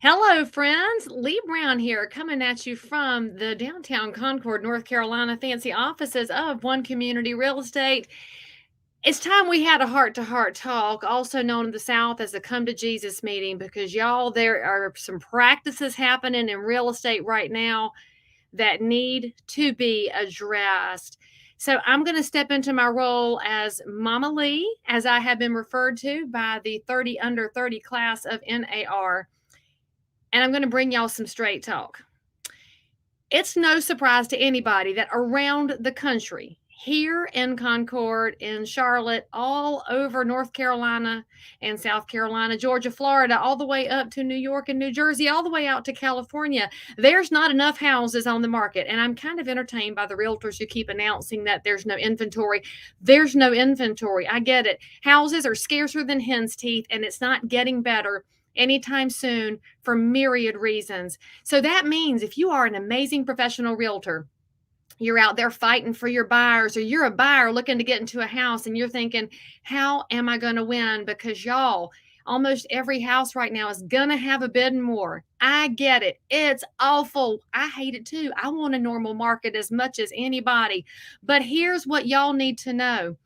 Hello, friends. Lee Brown here, coming at you from the downtown Concord, North Carolina fancy offices of One Community Real Estate. It's time we had a heart-to-heart talk, also known in the South as a come to Jesus meeting, because y'all, there are some practices happening in real estate right now that need to be addressed. So I'm going to step into my role as Mama Lee, as I have been referred to by the 30 under 30 class of NAR. And I'm going to bring y'all some straight talk. It's no surprise to anybody that around the country, here in Concord, in Charlotte, all over North Carolina and South Carolina, Georgia, Florida, all the way up to New York and New Jersey, all the way out to California, there's not enough houses on the market. And I'm kind of entertained by the realtors who keep announcing that there's no inventory. There's no inventory. I get it. Houses are scarcer than hen's teeth, and it's not getting better anytime soon for myriad reasons. So that means if you are an amazing professional realtor, you're out there fighting for your buyers, or you're a buyer looking to get into a house and you're thinking, how am I going to win? Because y'all, almost every house right now is going to have a bid and more. I get it. It's awful. I hate it too. I want a normal market as much as anybody. But here's what y'all need to know.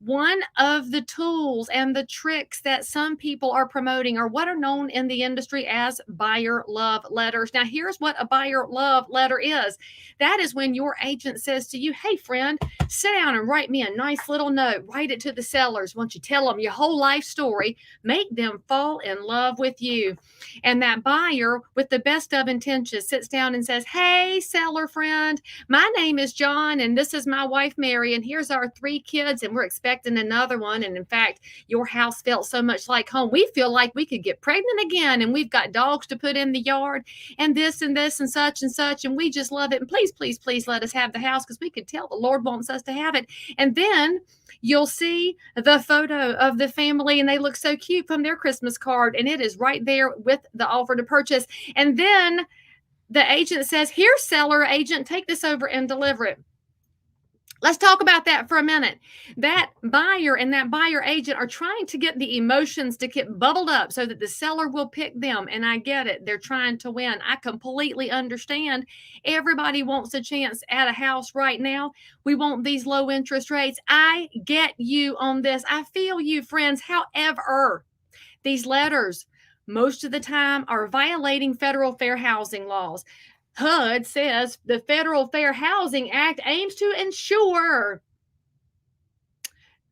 One of the tools and the tricks that some people are promoting are what are known in the industry as buyer love letters. Now, here's what a buyer love letter is. That is when your agent says to you, hey, friend, sit down and write me a nice little note. Write it to the sellers. Once you tell them your whole life story, make them fall in love with you. And that buyer, with the best of intentions, sits down and says, hey, seller friend, my name is John, and this is my wife, Mary, and here's our 3 kids, and we're expecting another one. And in fact, your house felt so much like home. We feel like we could get pregnant again, and we've got dogs to put in the yard and this and this and such, and we just love it. And please, please, please let us have the house, because we could tell the Lord wants us to have it. And then you'll see the photo of the family, and they look so cute from their Christmas card, and it is right there with the offer to purchase. And then the agent says, here, seller agent, take this over and deliver it. Let's talk about that for a minute. That buyer and that buyer agent are trying to get the emotions to get bubbled up so that the seller will pick them. And I get it. They're trying to win. I completely understand. Everybody wants a chance at a house right now. We want these low interest rates. I get you on this. I feel you, friends. However, these letters most of the time are violating federal fair housing laws. HUD says the Federal Fair Housing Act aims to ensure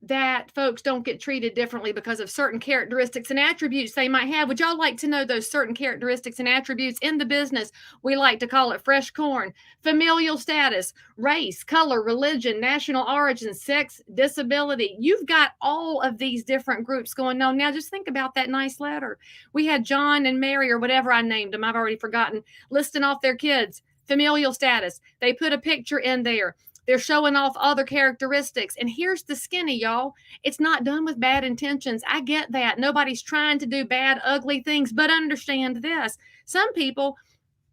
that folks don't get treated differently because of certain characteristics and attributes they might have. Would y'all like to know those certain characteristics and attributes? In the business, we like to call it fresh corn: familial status, race, color, religion, national origin, sex, disability. You've got all of these different groups going on. Now, just think about that nice letter. We had John and Mary, or whatever I named them, I've already forgotten, listing off their kids, familial status. They put a picture in there. They're showing off other characteristics. And here's the skinny, y'all. It's not done with bad intentions. I get that. Nobody's trying to do bad, ugly things. But understand this. Some people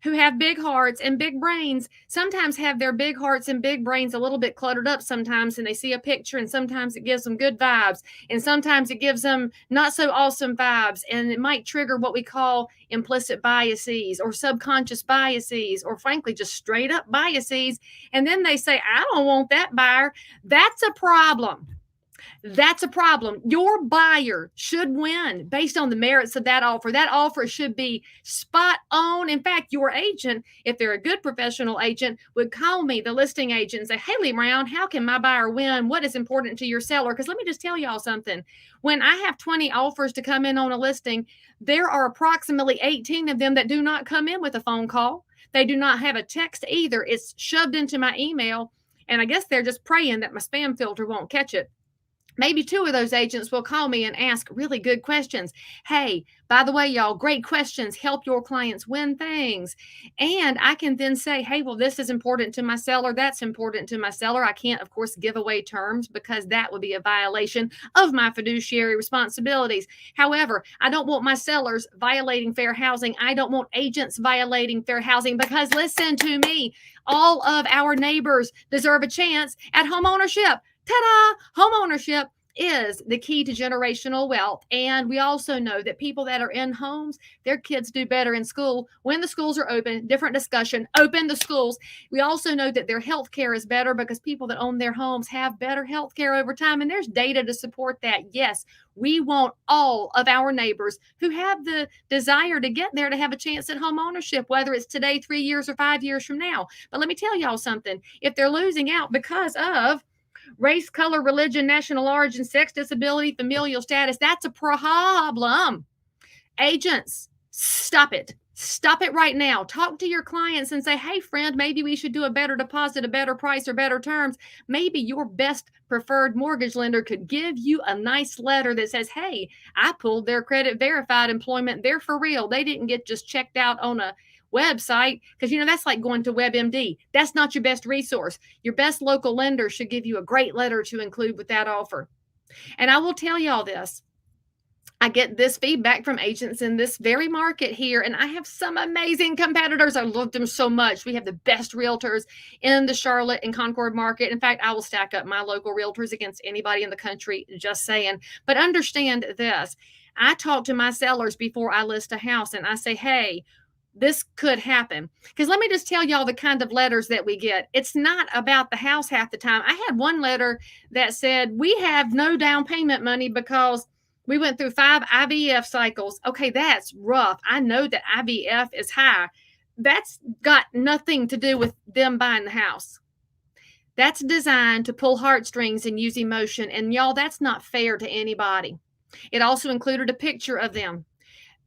who have big hearts and big brains sometimes have their big hearts and big brains a little bit cluttered up sometimes, and they see a picture, and sometimes it gives them good vibes, and sometimes it gives them not so awesome vibes, and it might trigger what we call implicit biases or subconscious biases, or frankly just straight up biases. And then they say, I don't want that buyer. That's a problem. That's a problem. Your buyer should win based on the merits of that offer. That offer should be spot on. In fact, your agent, if they're a good professional agent, would call me, the listing agent, and say, hey, Lee Brown, how can my buyer win? What is important to your seller? Because let me just tell y'all something. When I have 20 offers to come in on a listing, there are approximately 18 of them that do not come in with a phone call. They do not have a text either. It's shoved into my email, and I guess they're just praying that my spam filter won't catch it. Maybe 2 of those agents will call me and ask really good questions. Hey, by the way, y'all, great questions help your clients win things. And I can then say, hey, well, this is important to my seller. That's important to my seller. I can't, of course, give away terms because that would be a violation of my fiduciary responsibilities. However, I don't want my sellers violating fair housing. I don't want agents violating fair housing, because listen to me, all of our neighbors deserve a chance at homeownership. Ta-da! Homeownership is the key to generational wealth. And we also know that people that are in homes, their kids do better in school when the schools are open. Different discussion, open the schools. We also know that their health care is better because people that own their homes have better health care over time. And there's data to support that. Yes, we want all of our neighbors who have the desire to get there to have a chance at home ownership, whether it's today, 3 years, or 5 years from now. But let me tell y'all something. If they're losing out because of race, color, religion, national origin, sex, disability, familial status, that's a problem. Agents, stop it. Stop it right now. Talk to your clients and say, hey, friend, maybe we should do a better deposit, a better price, or better terms. Maybe your best preferred mortgage lender could give you a nice letter that says, hey, I pulled their credit verified employment. They're for real. They didn't get just checked out on a website, because that's like going to WebMD. That's not your best resource. Your best local lender should give you a great letter to include with that offer. And I will tell y'all this. I get this feedback from agents in this very market here, and I have some amazing competitors. I love them so much. We have the best realtors in the Charlotte and Concord market. In fact, I will stack up my local realtors against anybody in the country, just saying. But understand this. I talk to my sellers before I list a house, and I say, hey, this could happen. Because let me just tell y'all the kind of letters that we get. It's not about the house half the time. I had one letter that said, we have no down payment money because we went through 5 IVF cycles. Okay, that's rough. I know that IVF is high. That's got nothing to do with them buying the house. That's designed to pull heartstrings and use emotion. And y'all, that's not fair to anybody. It also included a picture of them.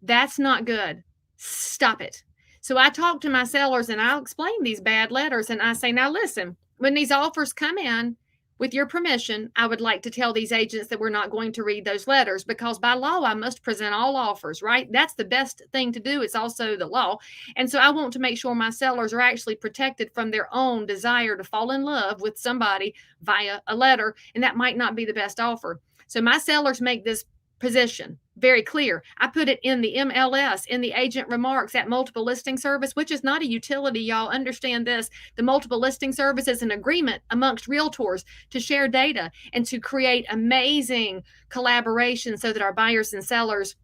That's not good. Stop it. So I talk to my sellers and I'll explain these bad letters. And I say, now listen, when these offers come in, with your permission, I would like to tell these agents that we're not going to read those letters, because by law, I must present all offers, right? That's the best thing to do. It's also the law. And so I want to make sure my sellers are actually protected from their own desire to fall in love with somebody via a letter. And that might not be the best offer. So my sellers make this position very clear. I put it in the MLS, in the agent remarks at multiple listing service, which is not a utility. Y'all understand this. The multiple listing service is an agreement amongst realtors to share data and to create amazing collaboration so that our buyers and sellers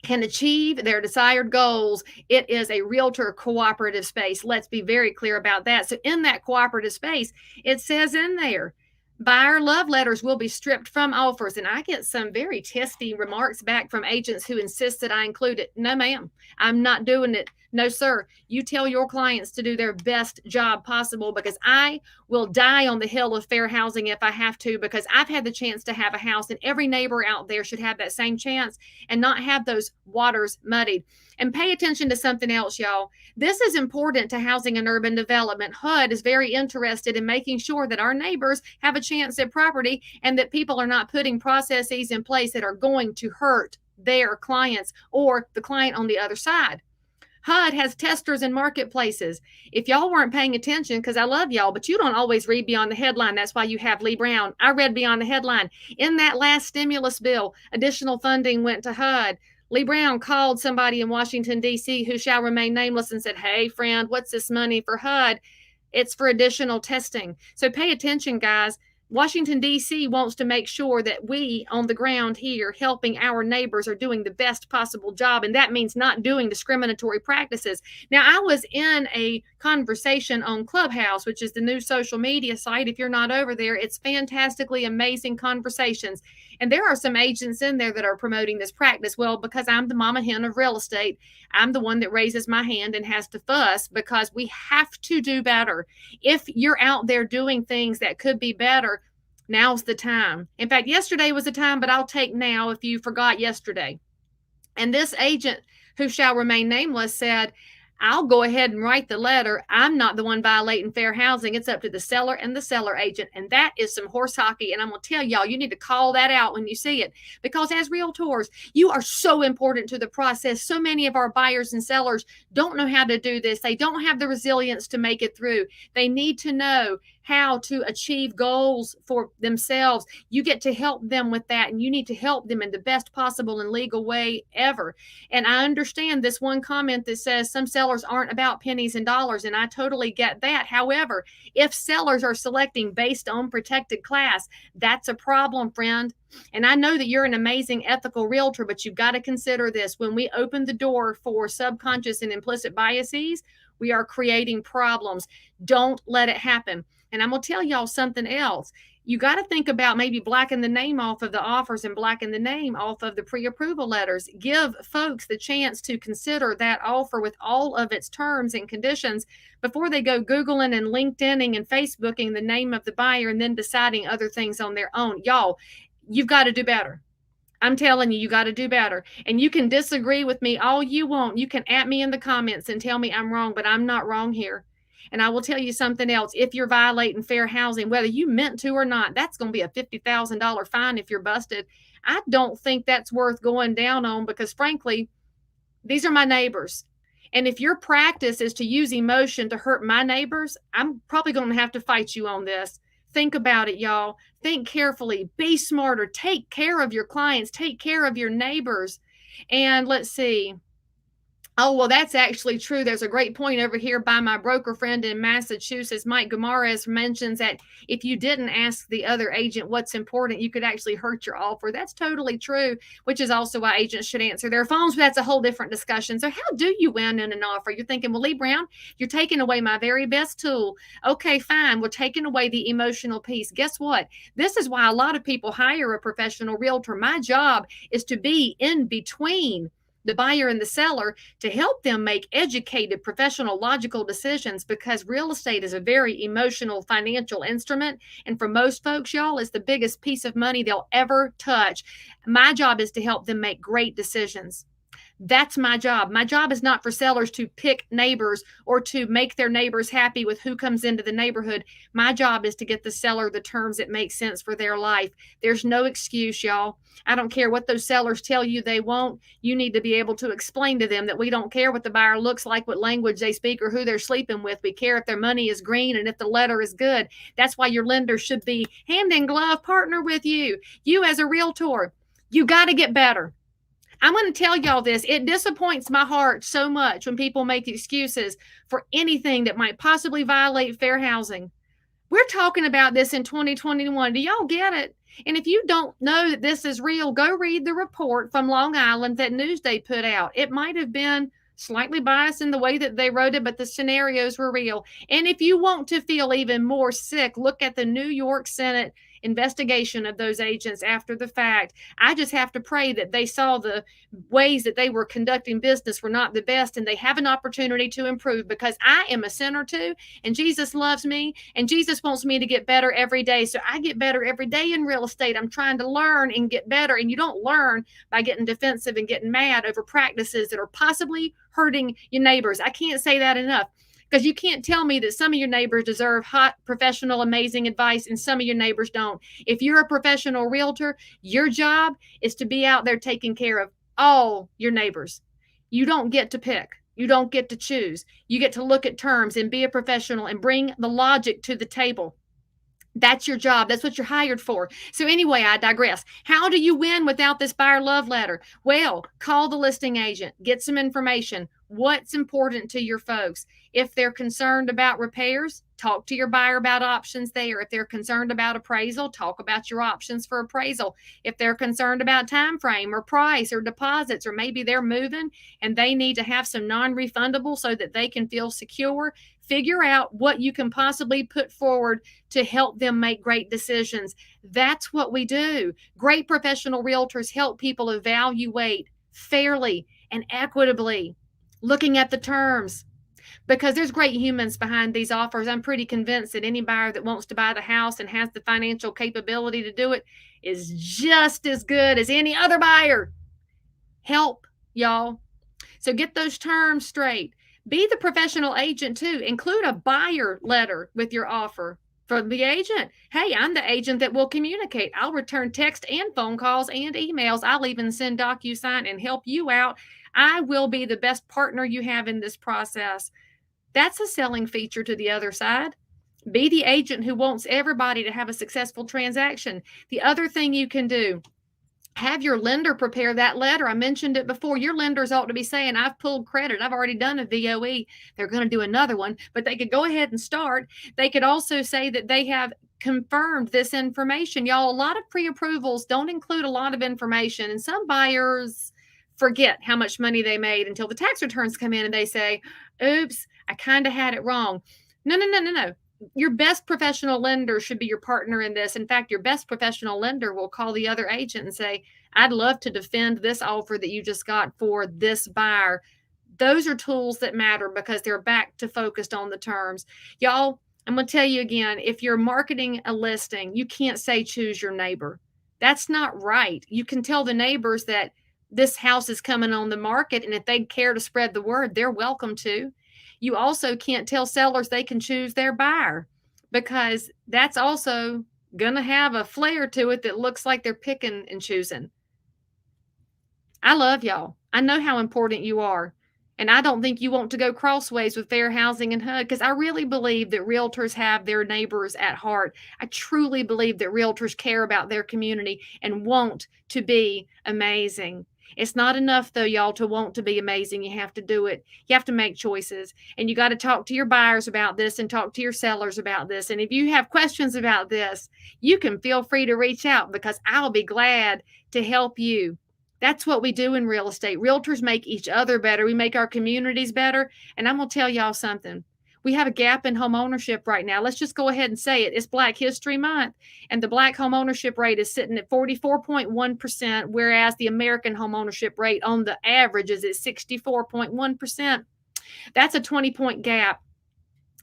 can achieve their desired goals. It is a realtor cooperative space. Let's be very clear about that. So in that cooperative space, it says in there, buyer love letters will be stripped from offers. And I get some very testy remarks back from agents who insist that I include it. No, ma'am, I'm not doing it. No, sir. You tell your clients to do their best job possible, because I will die on the hill of fair housing if I have to, because I've had the chance to have a house, and every neighbor out there should have that same chance and not have those waters muddied. And pay attention to something else, y'all. This is important to housing and urban development. HUD is very interested in making sure that our neighbors have a chance at property and that people are not putting processes in place that are going to hurt their clients or the client on the other side. HUD has testers in marketplaces. If y'all weren't paying attention, because I love y'all, but you don't always read beyond the headline. That's why you have Lee Brown. I read beyond the headline. In that last stimulus bill, additional funding went to HUD. Lee Brown called somebody in Washington, D.C., who shall remain nameless, and said, hey, friend, what's this money for HUD? It's for additional testing. So pay attention, guys. Washington, D.C. wants to make sure that we on the ground here helping our neighbors are doing the best possible job. And that means not doing discriminatory practices. Now, I was in a conversation on Clubhouse, which is the new social media site. If you're not over there, it's fantastically amazing conversations. And there are some agents in there that are promoting this practice. Well, because I'm the mama hen of real estate, I'm the one that raises my hand and has to fuss, because we have to do better. If you're out there doing things that could be better, now's the time. In fact, yesterday was the time, but I'll take now if you forgot yesterday. And this agent, who shall remain nameless, said, I'll go ahead and write the letter. I'm not the one violating fair housing. It's up to the seller and the seller agent. And that is some horse hockey. And I'm going to tell y'all, you need to call that out when you see it. Because as realtors, you are so important to the process. So many of our buyers and sellers don't know how to do this. They don't have the resilience to make it through. They need to know how to achieve goals for themselves. You get to help them with that, and you need to help them in the best possible and legal way ever. And I understand this one comment that says some sellers aren't about pennies and dollars, and I totally get that. However, if sellers are selecting based on protected class, that's a problem, friend. And I know that you're an amazing ethical realtor, but you've got to consider this. When we open the door for subconscious and implicit biases, we are creating problems. Don't let it happen. And I'm going to tell y'all something else. You got to think about maybe blacking the name off of the offers and blacking the name off of the pre-approval letters. Give folks the chance to consider that offer with all of its terms and conditions before they go Googling and LinkedIning and Facebooking the name of the buyer and then deciding other things on their own. Y'all, you've got to do better. I'm telling you, you got to do better. And you can disagree with me all you want. You can at me in the comments and tell me I'm wrong, but I'm not wrong here. And I will tell you something else. If you're violating fair housing, whether you meant to or not, that's going to be a $50,000 fine if you're busted. I don't think that's worth going down on because, frankly, these are my neighbors. And if your practice is to use emotion to hurt my neighbors, I'm probably going to have to fight you on this. Think about it, y'all. Think carefully. Be smarter. Take care of your clients. Take care of your neighbors. And let's see. Oh, well, that's actually true. There's a great point over here by my broker friend in Massachusetts. Mike Gumarez mentions that if you didn't ask the other agent what's important, you could actually hurt your offer. That's totally true, which is also why agents should answer their phones. But that's a whole different discussion. So how do you win in an offer? You're thinking, well, Lee Brown, you're taking away my very best tool. Okay, fine. We're taking away the emotional piece. Guess what? This is why a lot of people hire a professional realtor. My job is to be in between the buyer and the seller to help them make educated, professional, logical decisions because real estate is a very emotional financial instrument. And for most folks, y'all, it's the biggest piece of money they'll ever touch. My job is to help them make great decisions. That's my job. My job is not for sellers to pick neighbors or to make their neighbors happy with who comes into the neighborhood. My job is to get the seller the terms that make sense for their life. There's no excuse, y'all. I don't care what those sellers tell you they won't. You need to be able to explain to them that we don't care what the buyer looks like, what language they speak, or who they're sleeping with. We care if their money is green and if the letter is good. That's why your lender should be hand in glove partner with you. You as a realtor, you got to get better. I'm going to tell y'all this. It disappoints my heart so much when people make excuses for anything that might possibly violate fair housing. We're talking about this in 2021. Do y'all get it? And if you don't know that this is real, go read the report from Long Island that Newsday put out. It might have been slightly biased in the way that they wrote it, but the scenarios were real. And if you want to feel even more sick, look at the New York Senate investigation of those agents after the fact. I just have to pray that they saw the ways that they were conducting business were not the best and they have an opportunity to improve because I am a sinner too and Jesus loves me and Jesus wants me to get better every day. So I get better every day in real estate. I'm trying to learn and get better, and you don't learn by getting defensive and getting mad over practices that are possibly hurting your neighbors. I can't say that enough. Because you can't tell me that some of your neighbors deserve hot, professional, amazing advice and some of your neighbors don't. If you're a professional realtor, your job is to be out there taking care of all your neighbors. You don't get to pick. You don't get to choose. You get to look at terms and be a professional and bring the logic to the table. That's your job. That's what you're hired for. So anyway, I digress. How do you win without this buyer love letter? Well, call the listing agent. Get some information. What's important to your folks? If they're concerned about repairs, talk to your buyer about options there. If they're concerned about appraisal, talk about your options for appraisal. If they're concerned about time frame or price or deposits, or maybe they're moving and they need to have some non-refundable so that they can feel secure, figure out what you can possibly put forward to help them make great decisions. That's what we do. Great professional realtors help people evaluate fairly and equitably, looking at the terms. Because there's great humans behind these offers. I'm pretty convinced that any buyer that wants to buy the house and has the financial capability to do it is just as good as any other buyer. Help, y'all. So get those terms straight. Be the professional agent too. Include a buyer letter with your offer from the agent. Hey, I'm the agent that will communicate. I'll return text and phone calls and emails. I'll even send DocuSign and help you out. I will be the best partner you have in this process. That's a selling feature to the other side. Be the agent who wants everybody to have a successful transaction. The other thing you can do, have your lender prepare that letter. I mentioned it before. Your lenders ought to be saying, I've pulled credit. I've already done a VOE. They're going to do another one, but they could go ahead and start. They could also say that they have confirmed this information. Y'all, a lot of pre-approvals don't include a lot of information, and some buyers forget how much money they made until the tax returns come in and they say, oops, I kind of had it wrong. No, no, no, no, no. Your best professional lender should be your partner in this. In fact, your best professional lender will call the other agent and say, I'd love to defend this offer that you just got for this buyer. Those are tools that matter because they're back to focused on the terms. Y'all, I'm going to tell you again, if you're marketing a listing, you can't say choose your neighbor. That's not right. You can tell the neighbors that this house is coming on the market, and if they care to spread the word, they're welcome to. You also can't tell sellers they can choose their buyer, because that's also going to have a flair to it that looks like they're picking and choosing. I love y'all. I know how important you are. And I don't think you want to go crossways with Fair Housing and HUD, because I really believe that realtors have their neighbors at heart. I truly believe that realtors care about their community and want to be amazing. It's not enough, though, y'all, to want to be amazing. You have to do it. You have to make choices. And you got to talk to your buyers about this and talk to your sellers about this. And if you have questions about this, you can feel free to reach out, because I'll be glad to help you. That's what we do in real estate. Realtors make each other better. We make our communities better. And I'm going to tell y'all something. We have a gap in home ownership right now. Let's just go ahead and say it. It's Black History Month, and the Black home ownership rate is sitting at 44.1%, whereas the American home ownership rate on the average is at 64.1%. That's a 20-point gap.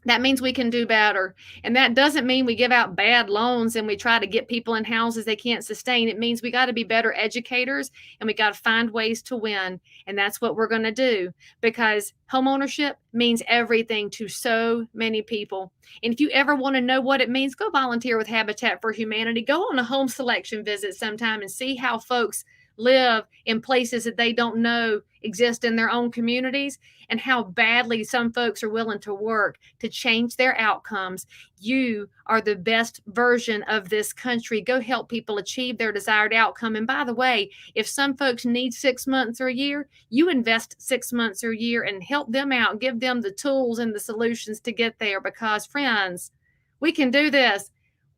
That means we can do better. And that doesn't mean we give out bad loans and we try to get people in houses they can't sustain. It means we got to be better educators, and we got to find ways to win. And that's what we're going to do, because homeownership means everything to so many people. And if you ever want to know what it means, go volunteer with Habitat for Humanity. Go on a home selection visit sometime and see how folks live in places that they don't know exist in their own communities, and how badly some folks are willing to work to change their outcomes. You are the best version of this country. Go help people achieve their desired outcome. And by the way, if some folks need 6 months or a year, you invest 6 months or a year and help them out, give them the tools and the solutions to get there, because friends, we can do this.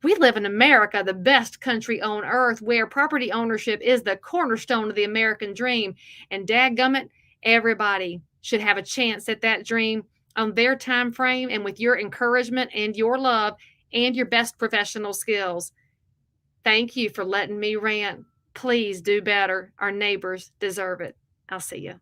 We live in America, the best country on earth, where property ownership is the cornerstone of the American dream. And dadgummit, everybody should have a chance at that dream on their time frame, and with your encouragement and your love and your best professional skills. Thank you for letting me rant. Please do better. Our neighbors deserve it. I'll see you.